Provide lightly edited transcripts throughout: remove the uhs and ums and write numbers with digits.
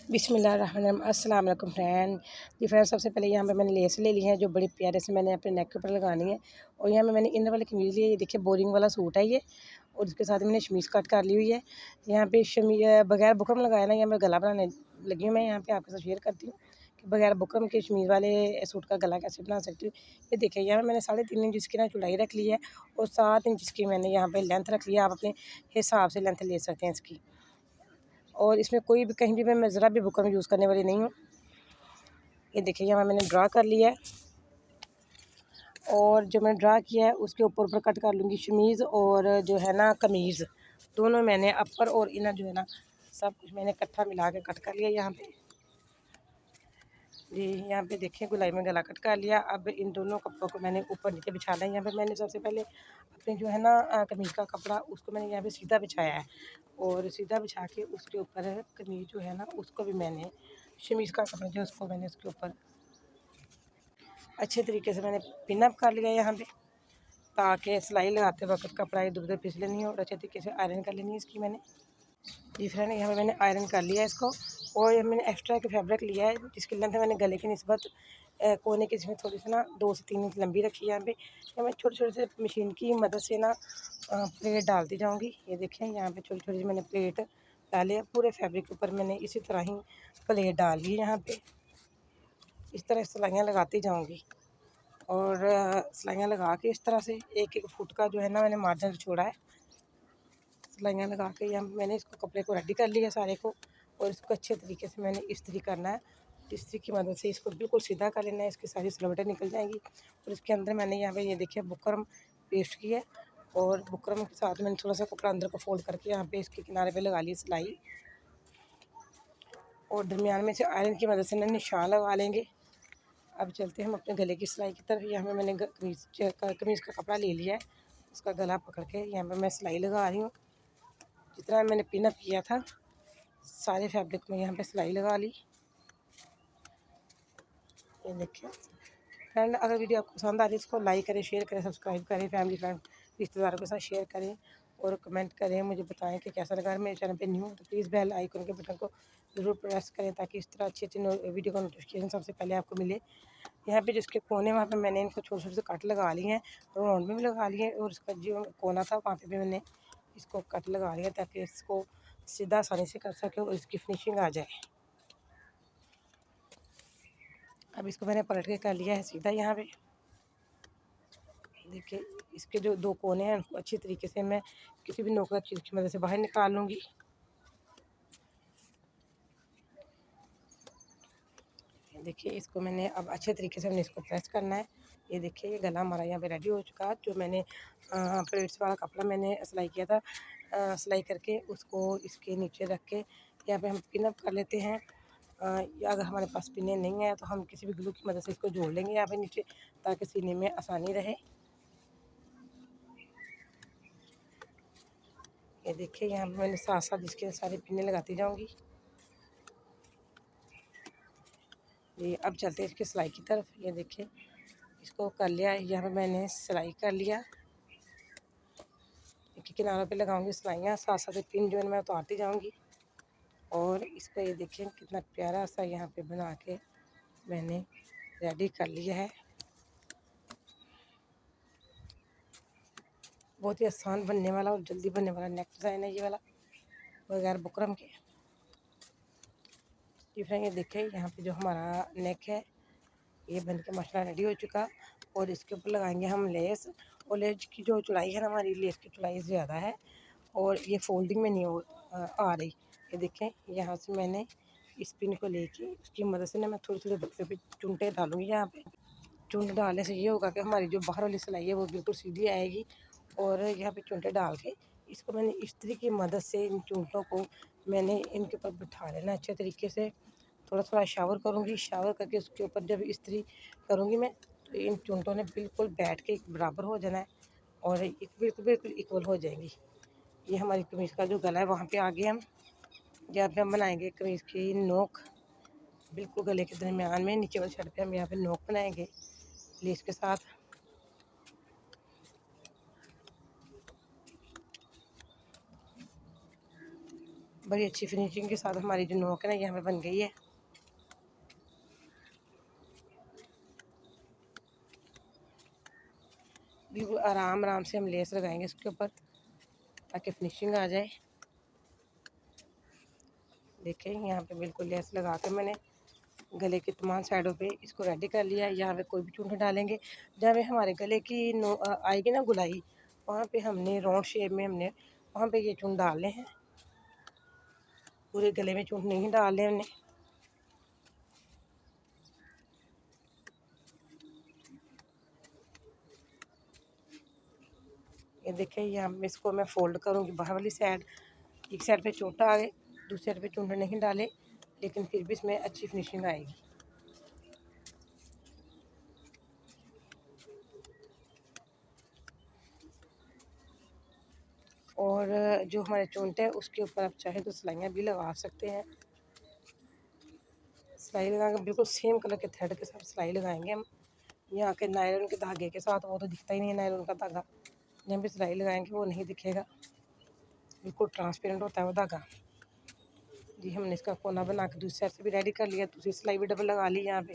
बिस्मिल्लाहिर्रहमानिर्रहीम। अस्सलाम वालेकुम फ्रेंड। जी फ्रेंड, सबसे पहले यहाँ पे मैंने लेस ले ली है जो बड़ी प्यारे से मैंने अपने नेक के ऊपर लगानी है। और यहाँ पे मैंने इनर वाली कमीज़ ली है, ये देखिए बोरिंग वाला सूट है ये। और इसके साथ मैंने शमीज़ कट कर ली हुई है। यहाँ पे बगैर बुकरम लगाया ना, यहाँ मैं गला बनाने लगी हूँ। मैं यहाँ पे आपके साथ शेयर करती हूँ कि बगैर बुकरम के शमीज़ वाले सूट का गला कैसे बना सकती हूँ। ये देखिए यहाँ पे मैंने 3.5 इंच की ना चौड़ाई रख ली है और 7 इंच की मैंने यहाँ पे लेंथ रख लिया। आप अपने हिसाब से लेंथ ले सकते हैं इसकी। और इसमें कोई भी कहीं भी मैं ज़रा भी बुकरम यूज़ करने वाली नहीं हूँ। ये देखिए यहाँ मैंने ड्रा कर लिया है और जो मैंने ड्रा किया है उसके ऊपर कट कर लूँगी शमीज़ और जो है ना कमीज़, दोनों मैंने अपर और इनर जो है ना सब कुछ मैंने इकट्ठा मिला के कट कर लिया यहाँ पे। जी यहाँ पे देखिए गुलाई में गला कट कर लिया। अब इन दोनों कपड़ों को मैंने ऊपर नीचे बिछाना है। यहाँ पे मैंने सबसे पहले अपने जो है ना कमीज़ का कपड़ा उसको मैंने यहाँ पे सीधा बिछाया है और सीधा बिछा के उसके ऊपर कमीज़ जो है ना उसको भी मैंने शमीज़ का कपड़ा जो उसको मैंने उसके ऊपर अच्छे तरीके से मैंने पिन अप कर लिया यहाँ पे, ताकि सिलाई लगाते वक्त कपड़ा इधर उधर फिसले नहीं हो। और अच्छे तरीके से आयरन कर लेनी है इसकी मैंने। जी फ्रेंड, यहाँ पे मैंने आयरन कर लिया है इसको। और ये मैंने एक्स्ट्रा के फैब्रिक लिया है जिसकी लेंथ मैंने गले की निस्बत कोने की इसमें थोड़ी सी ना 2 से 3 इंच लंबी रखी है। यहाँ पे मैं छोटे छोटे से मशीन की मदद से ना प्लेट डालती जाऊँगी। ये देखें यहाँ पे छोटी छोटी मैंने प्लेट डाले पूरे फैब्रिक के ऊपर। मैंने इसी तरह ही प्लेट डाल ली है यहाँ पे। इस तरह सिलाइयाँ लगाती जाऊँगी और सिलाइयाँ लगा के इस तरह से एक एक फुट का जो है ना मैंने मार्जिन छोड़ा है। सिलाइयाँ लगा के यहाँ मैंने इसको कपड़े को रेडी कर लिया सारे को। और इसको अच्छे तरीके से मैंने इस्त्री करना है। इस्त्री की मदद से इसको बिल्कुल सीधा कर लेना है, इसकी सारी सिलवटें निकल जाएंगी। और इसके अंदर मैंने यहाँ पे ये देखिए बुकरम पेस्ट की है और बुकरम के साथ मैंने थोड़ा सा कपड़ा अंदर को फोल्ड करके यहाँ पे इसके किनारे पे लगा ली सिलाई। और दरमियान में से आयरन की मदद से निशान लगा लेंगे। अब चलते हैं हम अपने गले की सिलाई की तरफ। यहाँ पे मैंने कमीज़ का कपड़ा ले लिया है, उसका गला पकड़ के यहाँ पे मैं सिलाई लगा रही हूँ। जितना मैंने पिन अप किया था सारे फैब्रिक में यहाँ पे सिलाई लगा ली। ये देखिए फ्रेंड, अगर वीडियो आपको पसंद आ रही है इसको लाइक करें, शेयर करें, सब्सक्राइब करें, फैमिली फ्रेंड रिश्तेदारों के साथ शेयर करें और कमेंट करें। मुझे बताएं कि कैसा लगा। मेरे चैनल पे न्यू हो तो प्लीज़ बेल आइकन के बटन को ज़रूर प्रेस करें ताकि इस तरह अच्छी अच्छी वीडियो का नोटिफिकेशन सबसे पहले आपको मिले। यहाँ पे जिसके कोने वहाँ पे मैंने इनको छोटे छोटे से कट लगा लिए हैं और राउंड में भी लगा लिए और इसका जो कोना था वहाँ पे भी मैंने इसको कट लगा लिया ताकि इसको सीधा आसानी से कर सके और इसकी फिनिशिंग आ जाए। अब इसको मैंने पलट के कर लिया है सीधा। यहाँ पे देखिए इसके जो 2 कोने हैं उनको अच्छी तरीके से मैं किसी भी नोक चीज़ की मदद से बाहर निकाल लूँगी। देखिए इसको मैंने अब अच्छे तरीके से हमने इसको प्रेस करना है। ये देखिए ये गला हमारा यहाँ पे रेडी हो चुका है। जो मैंने प्लेट्स वाला कपड़ा मैंने सिलाई किया था, सिलाई करके उसको इसके नीचे रख के यहाँ पे हम पिन अप कर लेते हैं। या अगर हमारे पास पिने नहीं है तो हम किसी भी ग्लू की मदद से इसको जोड़ लेंगे यहाँ पे नीचे, ताकि सीने में आसानी रहे। ये देखिए यहाँ पे मैंने साथ साथ इसके सारे पिने लगाती जाऊँगी। जी अब चलते हैं इसकी सिलाई की तरफ। ये देखिए इसको कर लिया, यहाँ पे मैंने सिलाई कर लिया। एक किनारों पे लगाऊंगी सिलाइयाँ, साथ साथ पिन जो है मैं उतारती जाऊंगी। और इसको ये देखिए कितना प्यारा सा यहाँ पे बना के मैंने रेडी कर लिया है। बहुत ही आसान बनने वाला और जल्दी बनने वाला नेक डिज़ाइन है ये वाला, बगैर बुकरम के। फ्रेंड ये देखिए यहाँ पे जो हमारा नेक है ये बन के माशाल्लाह रेडी हो चुका। और इसके ऊपर लगाएंगे हम लेस। और लेस की जो चौड़ाई है ना, हमारी लेस की चौड़ाई ज़्यादा है और ये फोल्डिंग में नहीं आ रही। ये देखें यहाँ से मैंने इस पिन को लेके उसकी मदद से ना मैं थोड़ी थोड़ी बक्से पे चुनटे डालूंगी। यहाँ पे चुनटे डालने से ये होगा कि हमारी जो बाहर वाली सिलाई है वो बिल्कुल सीधी आएगी। और यहाँ पे चुनटे डाल के इसको मैंने इस्त्री की मदद से इन चुनटों को मैंने इनके ऊपर बिठा लेना अच्छे तरीके से। थोड़ा थोड़ा शावर करूँगी, शावर करके उसके ऊपर जब इस्त्री करूँगी मैं तो इन चुनटों ने बिल्कुल बैठ के बराबर हो जाना है और एक बिल्कुल बिल्कुल इक्वल हो जाएंगी। ये हमारी कमीज़ का जो गला है वहाँ पे आगे हम जहाँ पे हम बनाएंगे कमीज़ की नोक, बिल्कुल गले के दरमियान में नीचे वाली साइड पे हम यहाँ पे नोक बनाएंगे लेस के साथ। बड़ी अच्छी फिनिशिंग के साथ हमारी जो नोक है ना, यहाँ पे बन गई है। बिल्कुल आराम आराम से हम लेस लगाएंगे इसके ऊपर ताकि फिनिशिंग आ जाए। देखें यहाँ पे बिल्कुल लेस लगा के मैंने गले की तमाम साइडों पे इसको रेडी कर लिया। यहाँ पे कोई भी चूंठ डालेंगे, जहाँ पे हमारे गले की आएगी ना गुलाई, वहाँ पे हमने राउंड शेप में हमने वहाँ पे ये चूंठ डालने हैं। पूरे गले में चूंठ नहीं डालने हमने। ये देखें, यहाँ इसको मैं फोल्ड करूँगी बाहर वाली साइड। एक साइड पे छोटा आ गए, दूसरी साइड पे चूंठ नहीं डाले, लेकिन फिर भी इसमें अच्छी फिनिशिंग आएगी। और जो हमारे चूंठ है उसके ऊपर आप चाहे तो सिलाइयाँ भी लगा सकते हैं। सिलाई लगा के बिल्कुल सेम कलर के थ्रेड के साथ सिलाई लगाएंगे हम। यहाँ के नायलॉन के धागे के साथ वो तो दिखता ही नहीं है, नायलॉन का धागा जहाँ भी सिलाई लगाएंगे वो नहीं दिखेगा, बिल्कुल ट्रांसपेरेंट होता है वो धागा। जी हमने इसका कोना बना के दूसरी साइड से भी रेडी कर लिया, दूसरी सिलाई भी डबल लगा ली यहाँ पे।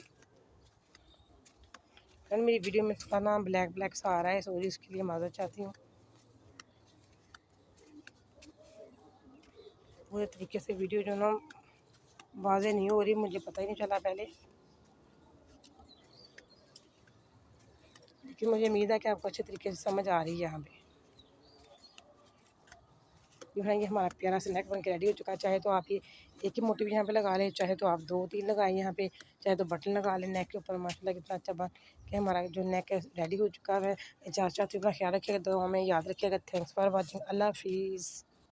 फ्रेंड मेरी वीडियो में थोड़ा ना ब्लैक ब्लैक सा आ रहा है, सॉरी, इसके लिए माजरत चाहती हूँ। पूरे तरीके से वीडियो जो ना वाज़ेह नहीं हो रही, मुझे पता ही नहीं चला पहले, लेकिन मुझे उम्मीद है कि आपको अच्छे तरीके से समझ आ रही है। यहाँ पे जो है ये हमारा प्यारा सा नेक बन के रेडी हो चुका है। चाहे तो आप ये एक ही मोटिव यहाँ पे लगा लें, चाहे तो आप 2-3 लगाएं यहाँ पे, चाहे तो बटन लगा लें नेक के ऊपर। माशाल्लाह कितना अच्छा बन के हमारा जो नेक है रेडी हो चुका है। चार अपना ख्याल रखिएगा, दुआ में याद रखिएगा। Thanks for watching. अल्लाह हाफिज़।